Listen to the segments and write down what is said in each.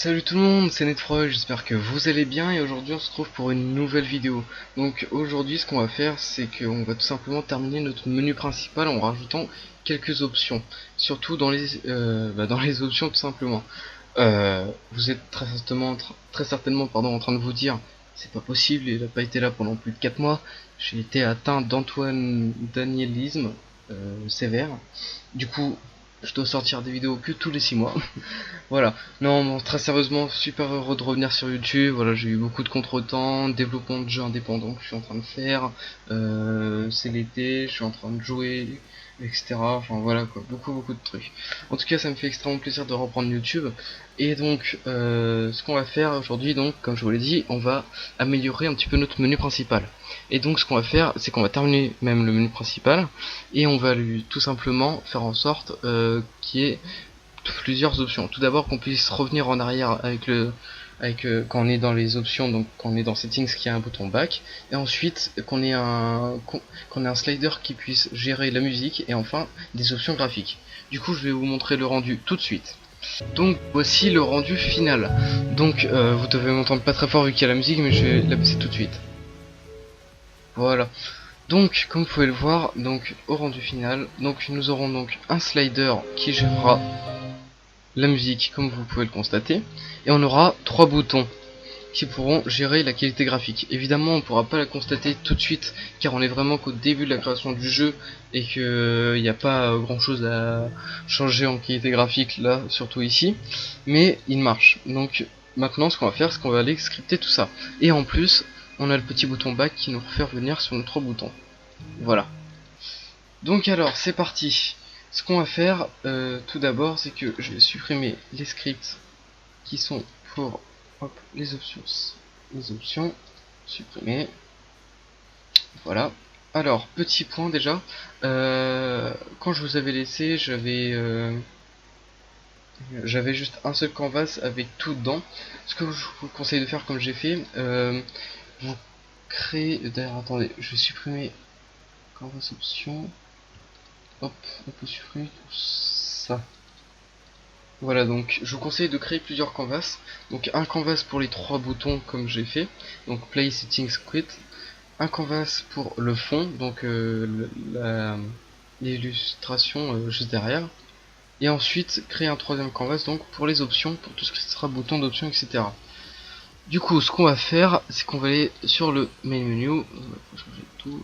Salut tout le monde, c'est Netfroy, j'espère que vous allez bien et aujourd'hui on se retrouve pour une nouvelle vidéo. Donc aujourd'hui ce qu'on va faire c'est qu'on va tout simplement terminer notre menu principal en rajoutant quelques options. Surtout dans les options tout simplement. Vous êtes très certainement en train de vous dire c'est pas possible, il a pas été là pendant plus de 4 mois. J'ai été atteint d'Antoine Danielisme sévère. Du coup je dois sortir des vidéos que tous les 6 mois. Voilà, non, bon, très sérieusement, super heureux de revenir sur YouTube. Voilà, j'ai eu beaucoup de contretemps, développement de jeux indépendants que je suis en train de faire. C'est l'été, je suis en train de jouer, etc. Enfin voilà quoi, beaucoup de trucs. En tout cas, ça me fait extrêmement plaisir de reprendre YouTube. Et donc, ce qu'on va faire aujourd'hui, donc, comme je vous l'ai dit, on va améliorer un petit peu notre menu principal. Et donc, ce qu'on va faire, c'est qu'on va terminer même le menu principal et on va lui tout simplement faire en sorte qu'il y ait plusieurs options. Tout d'abord qu'on puisse revenir en arrière quand on est dans les options, donc quand on est dans settings qui a un bouton back, et ensuite qu'on ait un slider qui puisse gérer la musique et enfin des options graphiques. Du coup je vais vous montrer le rendu tout de suite. Donc voici le rendu final. Donc vous devez m'entendre pas très fort vu qu'il y a la musique, mais je vais la baisser tout de suite. Voilà. Donc comme vous pouvez le voir, donc au rendu final, donc nous aurons donc un slider qui gérera la musique comme vous pouvez le constater, et on aura trois boutons qui pourront gérer la qualité graphique. Évidemment on ne pourra pas la constater tout de suite car on est vraiment qu'au début de la création du jeu et qu'il n'y a pas grand chose à changer en qualité graphique là, surtout ici, mais il marche. Donc maintenant ce qu'on va faire c'est qu'on va aller scripter tout ça, et en plus on a le petit bouton back qui nous fait revenir sur nos trois boutons. Voilà. Donc alors c'est parti. Ce qu'on va faire tout d'abord c'est que je vais supprimer les scripts qui sont pour les options supprimer. Voilà. Alors petit point déjà, quand je vous avais laissé j'avais juste un seul canvas avec tout dedans. Ce que je vous conseille de faire comme j'ai fait, vous créez, d'ailleurs attendez, je vais supprimer canvas option. Hop, on peut supprimer tout ça. Voilà, donc je vous conseille de créer plusieurs canvas. Donc un canvas pour les trois boutons comme j'ai fait, donc play, settings, quit. Un canvas pour le fond, donc l'illustration juste derrière. Et ensuite créer un troisième canvas donc pour les options, pour tout ce qui sera bouton d'options, etc. Du coup, ce qu'on va faire, c'est qu'on va aller sur le main menu. On va changer tout.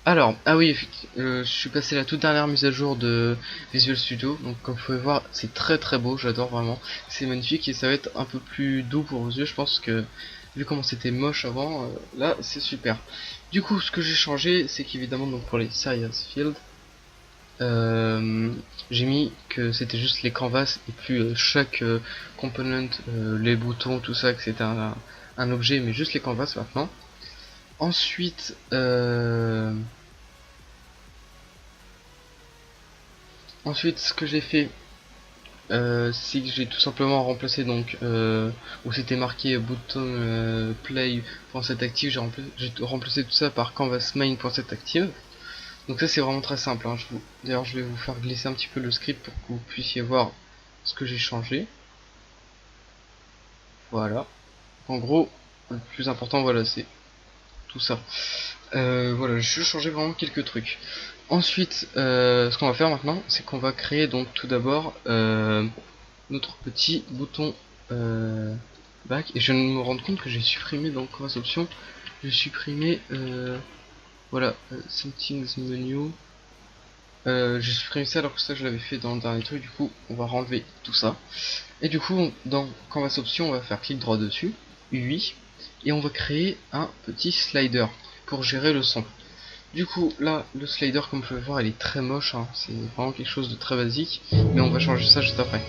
Alors, ah oui, je suis passé la toute dernière mise à jour de Visual Studio, donc comme vous pouvez voir, c'est très beau, j'adore vraiment, c'est magnifique et ça va être un peu plus doux pour vos yeux, je pense que vu comment c'était moche avant, là c'est super. Du coup, ce que j'ai changé, c'est qu'évidemment, donc pour les Serious Field, j'ai mis que c'était juste les canvas et plus chaque component, les boutons, tout ça, que c'était un objet, mais juste les canvas maintenant. Ensuite, ce que j'ai fait, c'est que j'ai tout simplement remplacé donc où c'était marqué button play.setActive, j'ai remplacé tout ça par canvas main.setActive. Donc ça c'est vraiment très simple, hein. D'ailleurs je vais vous faire glisser un petit peu le script pour que vous puissiez voir ce que j'ai changé. Voilà. En gros, le plus important, voilà, c'est tout ça. Voilà, j'ai changé vraiment quelques trucs. Ensuite, ce qu'on va faire maintenant, c'est qu'on va créer donc tout d'abord notre petit bouton back. Et je viens de me rendre compte que j'ai supprimé dans Canvas Options, j'ai supprimé voilà, Settings Menu. J'ai supprimé ça alors que ça je l'avais fait dans le dernier truc. Du coup, on va renlever tout ça. Et du coup, dans Canvas Options, on va faire clic droit dessus, UI, et on va créer un petit slider pour gérer le son. Du coup, là, le slider, comme vous pouvez voir, il est très moche, hein. C'est vraiment quelque chose de très basique, mais on va changer ça juste après.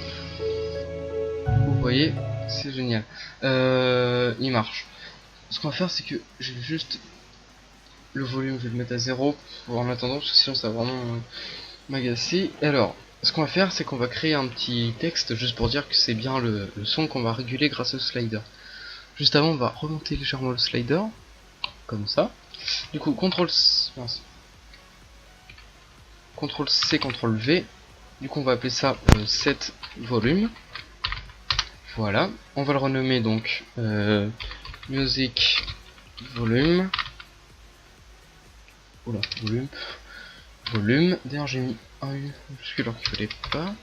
Vous voyez, c'est génial. Il marche. Ce qu'on va faire, c'est que je vais juste le volume, je vais le mettre à 0 en attendant, parce que sinon ça va vraiment m'agacer. Alors, ce qu'on va faire, c'est qu'on va créer un petit texte juste pour dire que c'est bien le son qu'on va réguler grâce au slider. Juste avant, on va remonter légèrement le slider, comme ça. Du coup, CTRL C, CTRL V, Du coup on va appeler ça set volume. Voilà, on va le renommer donc music volume. Oula, volume. D'ailleurs j'ai mis un U jusque là qu'il fallait pas.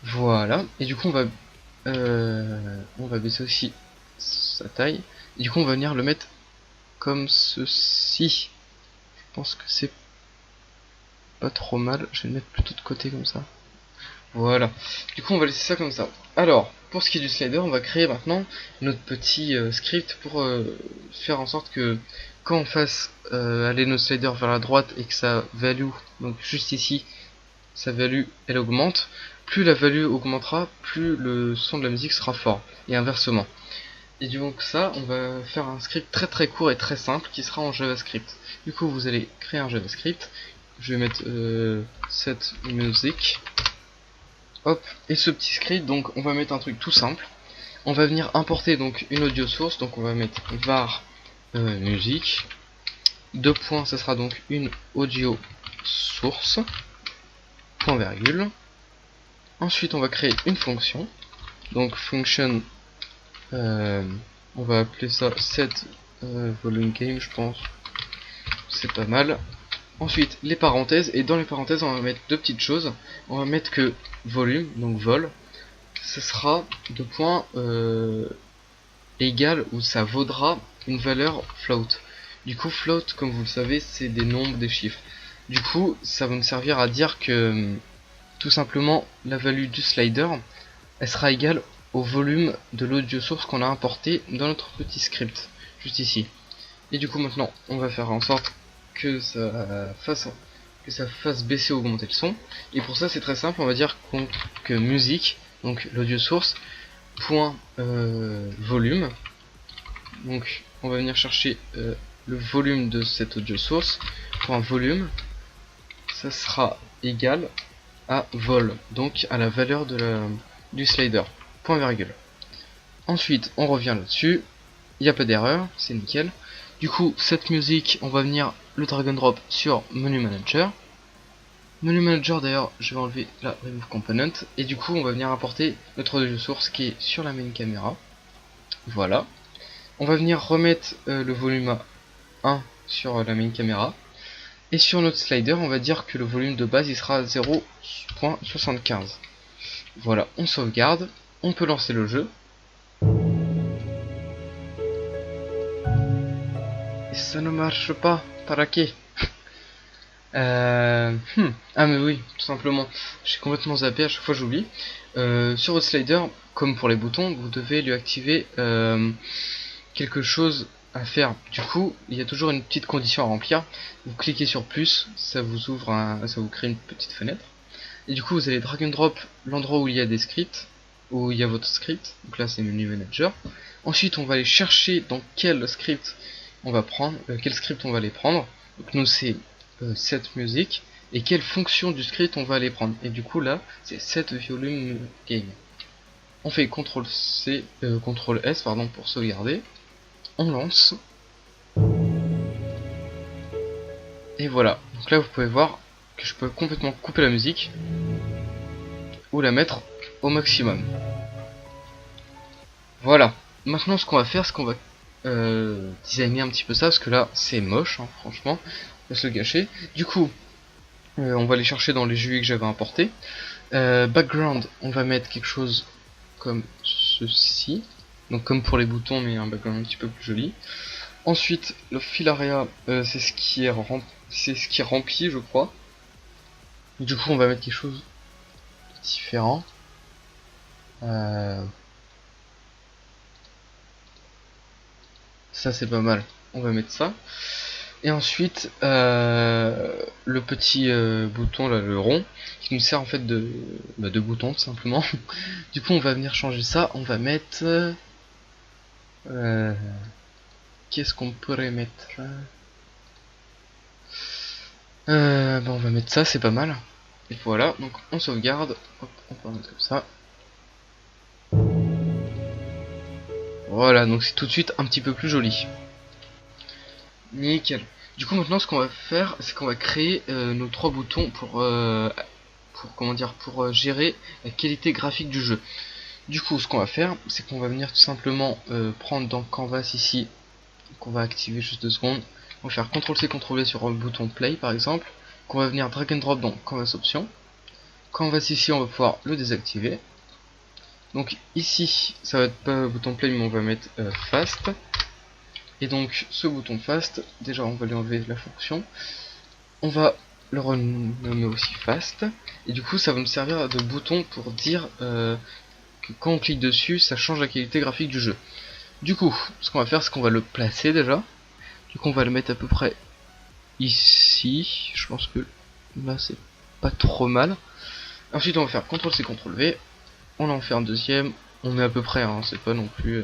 Voilà, et du coup on va baisser aussi sa taille. Et du coup on va venir le mettre comme ceci. Je pense que c'est pas trop mal. Je vais le mettre plutôt de côté comme ça. Voilà. Du coup on va laisser ça comme ça. Alors, pour ce qui est du slider, on va créer maintenant notre petit script pour faire en sorte que quand on fasse aller notre slider vers la droite et que sa value, donc juste ici, sa value elle augmente, plus la value augmentera, plus le son de la musique sera fort, et inversement. Et donc ça, on va faire un script très très court et très simple qui sera en JavaScript. Du coup vous allez créer un JavaScript, je vais mettre set music, hop, et ce petit script, donc on va mettre un truc tout simple. On va venir importer donc une audio source, donc on va mettre var musique, deux points, ça sera donc une audio source, point virgule. Ensuite on va créer une fonction, donc function, on va appeler ça set volume game, je pense, c'est pas mal. Ensuite les parenthèses, et dans les parenthèses on va mettre deux petites choses. On va mettre que volume, donc vol, ce sera deux points égal, ou ça vaudra une valeur float. Du coup float, comme vous le savez, c'est des nombres, des chiffres. Du coup ça va me servir à dire que tout simplement la value du slider elle sera égale au volume de l'audio source qu'on a importé dans notre petit script juste ici. Et du coup maintenant on va faire en sorte que ça fasse baisser ou augmenter le son. Et pour ça c'est très simple, on va dire que musique, donc l'audio source, point volume, donc on va venir chercher le volume de cette audio source, point volume, ça sera égal à vol, donc à la valeur du slider, point virgule. Ensuite on revient là-dessus, il n'y a pas d'erreur, c'est nickel. Du coup cette musique, on va venir le drag and drop sur menu manager. Menu manager, d'ailleurs je vais enlever la remove component, et du coup on va venir importer notre audio source qui est sur la main caméra. Voilà, on va venir remettre le volume à 1 sur la main caméra, et sur notre slider on va dire que le volume de base il sera 0.75. Voilà, on sauvegarde, on peut lancer le jeu. Et ça ne marche pas, paraqué. Ah mais oui, tout simplement, j'ai complètement zappé, à chaque fois j'oublie. Sur votre slider, comme pour les boutons, vous devez lui activer quelque chose à faire. Du coup, il y a toujours une petite condition à remplir. Vous cliquez sur plus, ça vous ouvre ça vous crée une petite fenêtre. Et du coup, vous allez drag and drop l'endroit où il y a des scripts, où il y a votre script. Donc là, c'est menu manager. Ensuite, on va aller chercher dans quel script on va prendre, quel script on va aller prendre. Donc nous, c'est set music, et quelle fonction du script on va aller prendre. Et du coup là c'est set volume game. On fait CTRL C, CTRL S pardon, pour sauvegarder. On lance. Et voilà. Donc là vous pouvez voir que je peux complètement couper la musique ou la mettre au maximum. Voilà. Maintenant ce qu'on va faire, c'est qu'on va designer un petit peu ça, parce que là c'est moche, hein, franchement. On va se le gâcher. Du coup on va aller chercher dans les GUI que j'avais importé. Background, on va mettre quelque chose comme ceci, donc comme pour les boutons, mais un background un petit peu plus joli. Ensuite le fill area, c'est ce qui est rempli, je crois. Du coup on va mettre quelque chose de différent. Ça c'est pas mal, on va mettre ça. Et ensuite le petit bouton là, le rond, qui nous sert en fait de bouton tout simplement. Du coup on va venir changer ça, on va mettre qu'est-ce qu'on pourrait mettre, bon, on va mettre ça, c'est pas mal. Et voilà, donc on sauvegarde. Hop, on peut mettre comme ça. Voilà, donc c'est tout de suite un petit peu plus joli. Nickel. Du coup maintenant ce qu'on va faire, c'est qu'on va créer nos trois boutons pour pour gérer la qualité graphique du jeu. Du coup, ce qu'on va faire, c'est qu'on va venir tout simplement prendre dans Canvas ici, qu'on va activer juste 2 secondes. On va faire CTRL-C, CTRL-V sur le bouton Play par exemple, qu'on va venir drag and drop dans Canvas Options. Canvas ici, on va pouvoir le désactiver. Donc ici, ça va être pas le bouton Play, mais on va mettre Fast. Et donc ce bouton Fast, déjà on va lui enlever la fonction. On va le renommer aussi Fast. Et du coup, ça va nous servir de bouton pour dire que quand on clique dessus, ça change la qualité graphique du jeu. Du coup, ce qu'on va faire, c'est qu'on va le placer déjà. Du coup, on va le mettre à peu près ici. Je pense que là, c'est pas trop mal. Ensuite, on va faire CTRL-C, CTRL-V. On en fait un deuxième. On met à peu près, hein, c'est pas non plus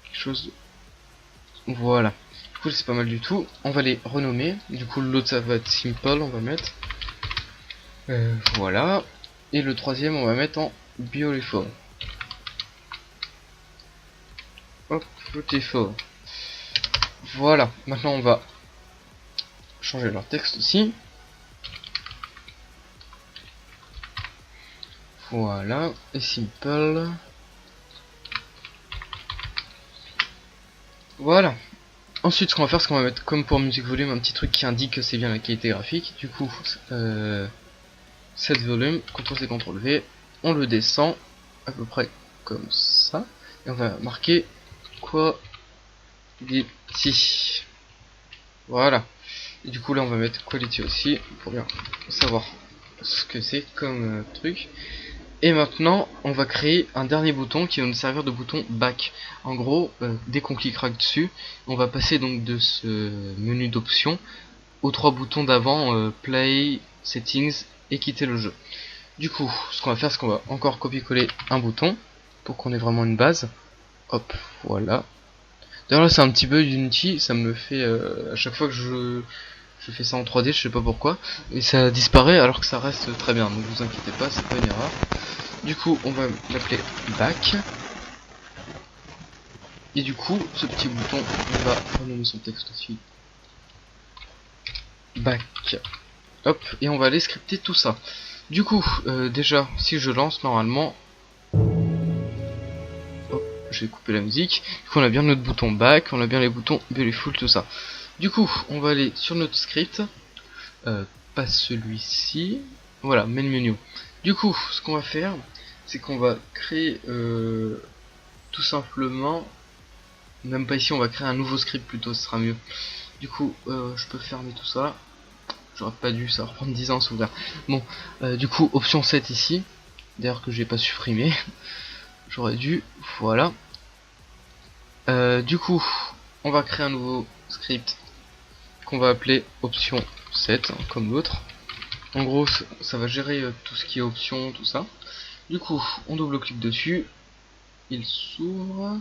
quelque chose de... Voilà. Du coup, c'est pas mal du tout. On va les renommer. Du coup, l'autre, ça va être Simple, on va mettre. Voilà. Et le troisième, on va mettre en Beautiful. Hop, Beautiful. Voilà. Maintenant, on va changer leur texte aussi. Voilà. Et Simple. Voilà. Ensuite, ce qu'on va faire, c'est qu'on va mettre comme pour Music Volume un petit truc qui indique que c'est bien la qualité graphique. Du coup, set volume, CTRL-C, CTRL-V, on le descend à peu près comme ça, et on va marquer Quality. Voilà. Et du coup là, on va mettre Quality aussi pour bien savoir ce que c'est comme truc. Et maintenant, on va créer un dernier bouton qui va nous servir de bouton back. En gros, dès qu'on cliquera dessus, on va passer donc de ce menu d'options aux 3 boutons d'avant, play, settings et quitter le jeu. Du coup, ce qu'on va faire, c'est qu'on va encore copier-coller un bouton pour qu'on ait vraiment une base. Hop, voilà. D'ailleurs là, c'est un petit bug Unity, ça me le fait à chaque fois que je fais ça en 3D, je sais pas pourquoi, et ça disparaît alors que ça reste très bien, donc vous inquiétez pas, c'est pas une erreur. Du coup, on va l'appeler back. Et du coup, ce petit bouton, on va renommer son texte aussi. Back. Hop, et on va aller scripter tout ça. Du coup, déjà, si je lance normalement... Hop, je vais couper la musique. Du coup, on a bien notre bouton back, on a bien les boutons beautiful, tout ça. Du coup, on va aller sur notre script. Pas celui-ci. Voilà, main menu. Du coup, ce qu'on va faire, c'est qu'on va créer tout simplement, même pas ici, on va créer un nouveau script plutôt, ce sera mieux. Du coup, je peux fermer tout ça. J'aurais pas dû, ça va reprendre 10 ans à s'ouvrir. Bon, du coup, option 7 ici. D'ailleurs que j'ai pas supprimé. J'aurais dû, voilà. Du coup, on va créer un nouveau script qu'on va appeler option 7, hein, comme l'autre. En gros, ça va gérer tout ce qui est options, tout ça. Du coup, on double-clique dessus. Il s'ouvre.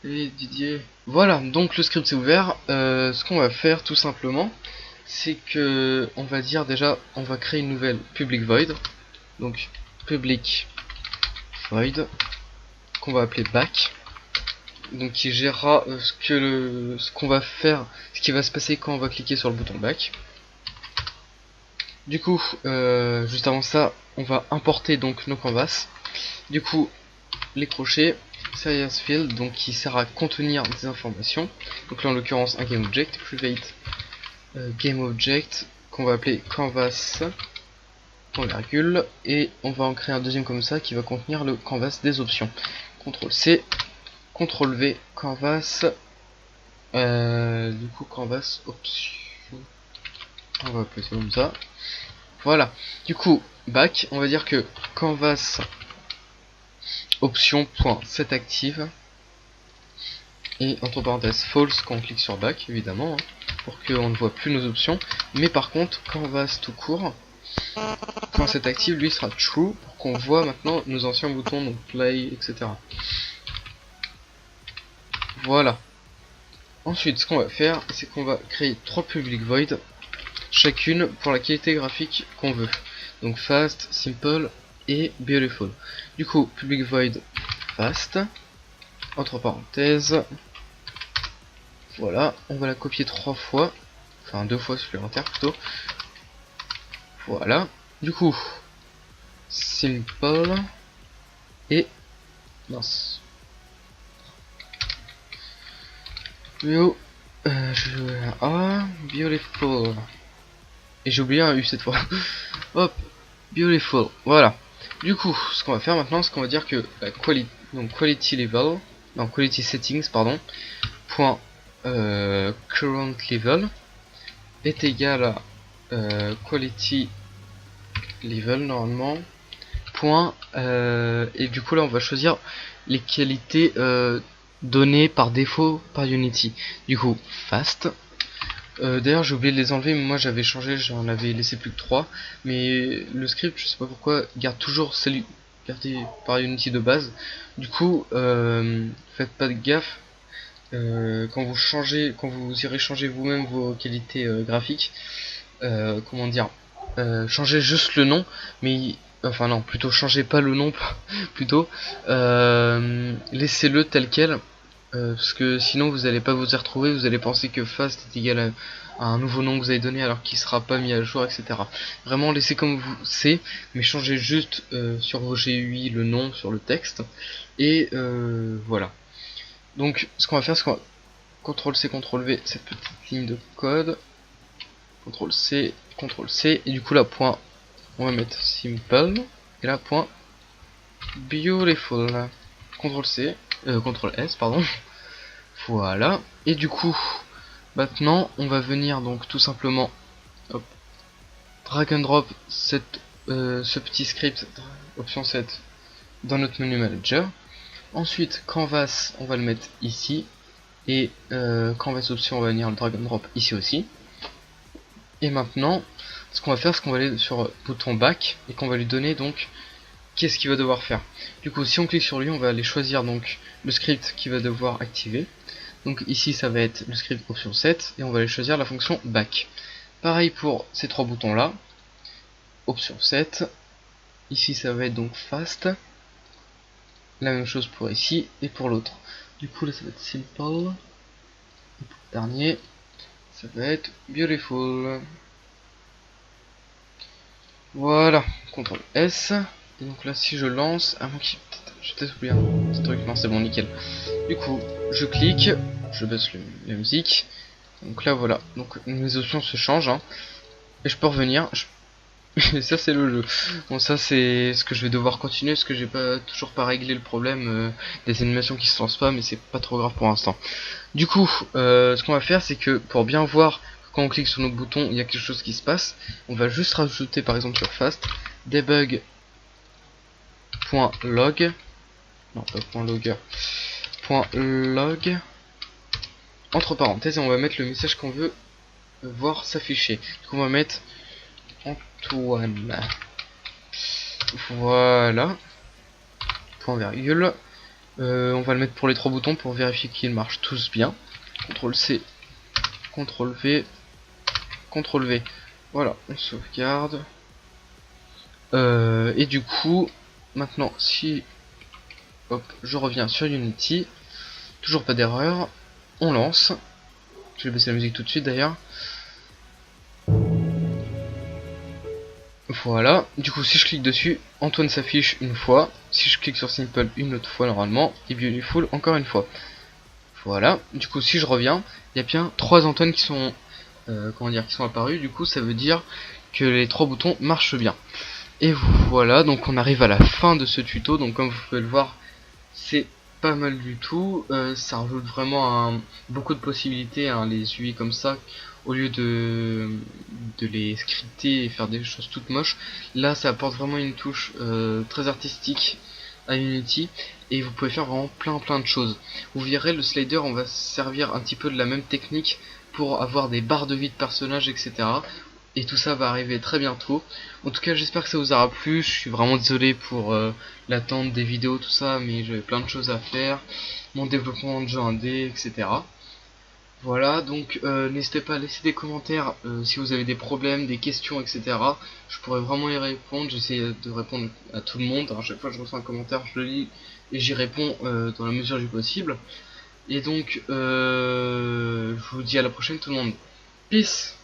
Et Didier. Voilà, donc le script s'est ouvert. Ce qu'on va faire tout simplement, c'est que on va dire déjà, on va créer une nouvelle public void. Donc public void qu'on va appeler back. Donc qui gérera ce qu'on va faire, ce qui va se passer quand on va cliquer sur le bouton back. Du coup, juste avant ça, on va importer donc nos canvas. Du coup, les crochets, serious field, donc qui sert à contenir des informations. Donc là en l'occurrence un game object, private game object qu'on va appeler canvas, point virgule, et on va en créer un deuxième comme ça qui va contenir le canvas des options. CTRL C, CTRL V, canvas, du coup canvas option, on va appeler ça comme ça. Voilà, du coup, back, on va dire que canvas option.setActive et entre parenthèses false quand on clique sur back, évidemment, hein, pour qu'on ne voit plus nos options. Mais par contre, canvas tout court, quand setActive, lui sera true pour qu'on voit maintenant nos anciens boutons, donc play, etc. Voilà. Ensuite, ce qu'on va faire, c'est qu'on va créer 3 public void, chacune pour la qualité graphique qu'on veut. Donc fast, simple et beautiful. Du coup, public void fast, entre parenthèses, voilà, on va la copier 3 fois, enfin 2 fois supplémentaires plutôt. Voilà, Du coup, simple et mince. Beautiful. Et j'ai oublié un U cette fois. Hop, beautiful. Voilà. Du coup, ce qu'on va faire maintenant, c'est qu'on va dire que la quality level, non quality settings pardon, point current level est égal à quality level normalement point et du coup là on va choisir les qualités données par défaut par Unity. Du coup fast. D'ailleurs j'ai oublié de les enlever, mais moi j'avais changé, j'en avais laissé plus que 3. Mais le script, je sais pas pourquoi, garde toujours celui gardé par Unity de base. Du coup, faites pas de gaffe. Quand vous irez changer vous-même vos qualités graphiques, comment dire, changez juste le nom, mais enfin non, plutôt changez pas le nom, plutôt laissez-le tel quel. Parce que sinon vous allez pas vous y retrouver, vous allez penser que fast est égal à un nouveau nom que vous avez donné alors qu'il sera pas mis à jour, etc. Vraiment laissez comme vous c'est, mais changez juste sur vos GUI le nom sur le texte. Et voilà. Donc ce qu'on va faire, c'est qu'on va CTRL-C, CTRL-V cette petite ligne de code. CTRL-C, CTRL-C, et du coup là, point, on va mettre simple, et là, point, beautiful. CTRL-C, CTRL-S, pardon. Voilà. Et du coup, maintenant, on va venir donc tout simplement hop, drag and drop ce petit script, option 7, dans notre menu manager. Ensuite, canvas, on va le mettre ici. Et canvas option, on va venir le drag and drop ici aussi. Et maintenant, ce qu'on va faire, c'est qu'on va aller sur bouton back et qu'on va lui donner donc qu'est-ce qu'il va devoir faire. Du coup, si on clique sur lui, on va aller choisir donc le script qu'il va devoir activer. Donc ici, ça va être le script option 7 et on va aller choisir la fonction back. Pareil pour ces trois boutons là, option 7. Ici, ça va être donc fast. La même chose pour ici et pour l'autre. Du coup, là, ça va être simple. Et pour le dernier, ça va être beautiful. Voilà, CTRL S. Et donc là, si je lance, avant qu'il. J'ai peut-être oublié un petit truc. Non, c'est bon, nickel. Du coup, je clique, je baisse la musique. Donc là, voilà. Donc mes options se changent. Hein. Et je peux revenir. Et ça, c'est le jeu. Bon, ça, c'est ce que je vais devoir continuer parce que j'ai toujours pas réglé le problème des animations qui se lancent pas, mais c'est pas trop grave pour l'instant. Du coup, ce qu'on va faire, c'est que pour bien voir quand on clique sur nos boutons, il y a quelque chose qui se passe. On va juste rajouter par exemple sur fast debug.log, non pas .logger, .log entre parenthèses et on va mettre le message qu'on veut voir s'afficher. Donc on va mettre Antoine. Voilà. Point virgule. On va le mettre pour les trois boutons pour vérifier qu'ils marchent tous bien. CTRL C, CTRL V, CTRL V. Voilà, on sauvegarde. Et du coup, maintenant, si hop, je reviens sur Unity, toujours pas d'erreur, on lance. Je vais baisser la musique tout de suite d'ailleurs. Voilà, du coup si je clique dessus, Antoine s'affiche une fois, si je clique sur Simple une autre fois normalement, et Beautiful encore une fois. Voilà, du coup si je reviens, il y a bien 3 Antoine qui sont qui sont apparus, du coup ça veut dire que les 3 boutons marchent bien. Et voilà, donc on arrive à la fin de ce tuto, donc comme vous pouvez le voir, c'est pas mal du tout, ça rajoute vraiment beaucoup de possibilités, hein, les UI comme ça, au lieu de les scripter et faire des choses toutes moches. Là ça apporte vraiment une touche très artistique à Unity et vous pouvez faire vraiment plein de choses. Vous verrez, le slider, on va servir un petit peu de la même technique pour avoir des barres de vie de personnages, etc. Et tout ça va arriver très bientôt. En tout cas, j'espère que ça vous aura plu. Je suis vraiment désolé pour l'attente des vidéos, tout ça, mais j'avais plein de choses à faire. Mon développement de jeu indé, etc. Voilà, donc n'hésitez pas à laisser des commentaires si vous avez des problèmes, des questions, etc. Je pourrais vraiment y répondre. J'essaie de répondre à tout le monde. À chaque fois que je reçois un commentaire, je le lis et j'y réponds dans la mesure du possible. Et donc, je vous dis à la prochaine tout le monde. Peace!